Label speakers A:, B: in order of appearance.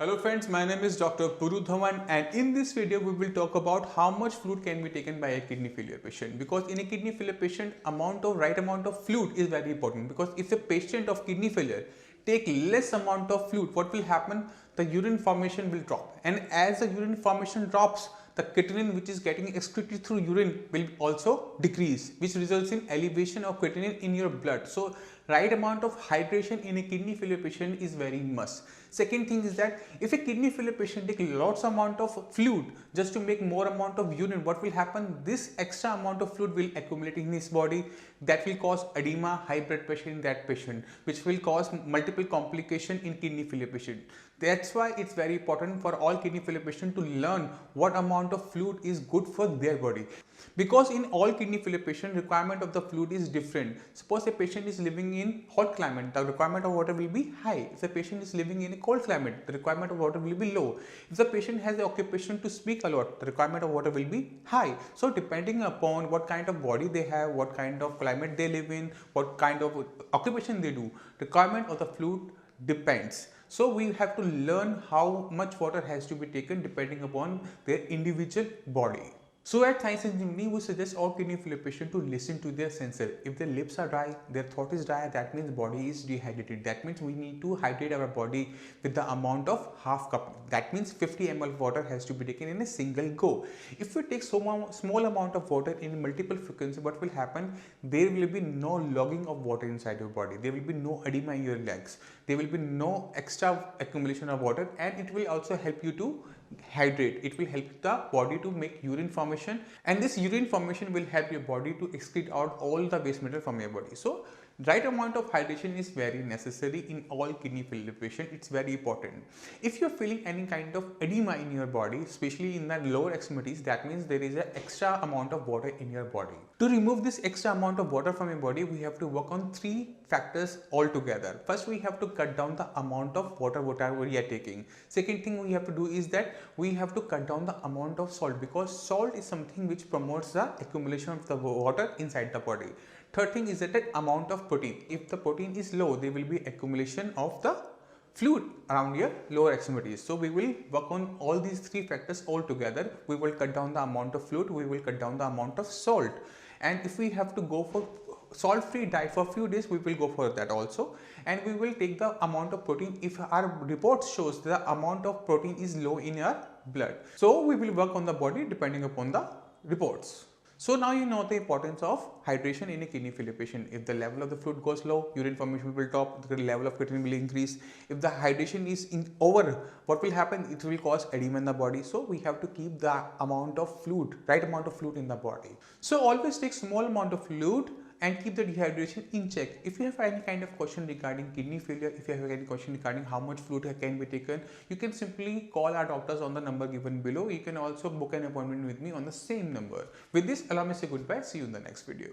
A: Hello friends, my name is Dr. Puru Dhawan, and in this video we will talk about how much fluid can be taken by a kidney failure patient. Because in a kidney failure patient, right amount of fluid is very important. Because if a patient of kidney failure take less amount of fluid, what will happen? The urine formation will drop, and as the urine formation drops, the creatinine which is getting excreted through urine will also decrease, which results in elevation of creatinine in your blood. So right amount of hydration in a kidney failure patient is very must. Second thing is that if a kidney failure patient take lots amount of fluid just to make more amount of urine, what will happen? This extra amount of fluid will accumulate in his body, that will cause edema, high blood pressure in that patient, which will cause multiple complication in kidney failure patient. That's why it's very important for all kidney failure patients to learn what amount of fluid is good for their body. Because in all kidney failure patient, requirement of the fluid is different. Suppose a patient is living in hot climate, the requirement of water will be high. If the patient is living in a cold climate, the requirement of water will be low. If the patient has the occupation to speak a lot, the requirement of water will be high. So depending upon what kind of body they have, what kind of climate they live in, what kind of occupation they do, requirement of the fluid depends. So we have to learn how much water has to be taken depending upon their individual body. So at Science and Gemini, we suggest all kidney failure patients to listen to their sensor. If their lips are dry, their throat is dry, that means body is dehydrated. That means we need to hydrate our body with the amount of half cup. That means 50 ml of water has to be taken in a single go. If we take small amount of water in multiple frequency, what will happen? There will be no logging of water inside your body. There will be no edema in your legs. There will be no extra accumulation of water, and it will also help you to hydrate. It will help the body to make urine formation, and this urine formation will help your body to excrete out all the waste material from your body. So right amount of hydration is very necessary in all kidney failure patient. It's very important. If you're feeling any kind of edema in your body, especially in the lower extremities, that means there is an extra amount of water in your body. To remove this extra amount of water from your body, we have to work on three factors altogether. First, we have to cut down the amount of water whatever we are taking. Second thing we have to do is that we have to cut down the amount of salt, because salt is something which promotes the accumulation of the water inside the body. Third thing is that the amount of protein. If the protein is low, there will be accumulation of the fluid around your lower extremities. So we will work on all these three factors all together. We will cut down the amount of fluid, we will cut down the amount of salt. And if we have to go for salt-free diet for a few days, we will go for that also, and we will take the amount of protein if our report shows the amount of protein is low in your blood. So we will work on the body depending upon the reports. So now you know the importance of hydration in a kidney failure patient. If the level of the fluid goes low, urine formation will drop, the level of creatinine will increase. If the hydration is over, what will happen? It will cause edema in the body. So we have to keep the amount of fluid, right amount of fluid in the body. So always take small amount of fluid and keep the dehydration in check. If you have any kind of question regarding kidney failure, if you have any question regarding how much fluid can be taken, you can simply call our doctors on the number given below. You can also book an appointment with me on the same number. With this, allow me to say goodbye. See you in the next video.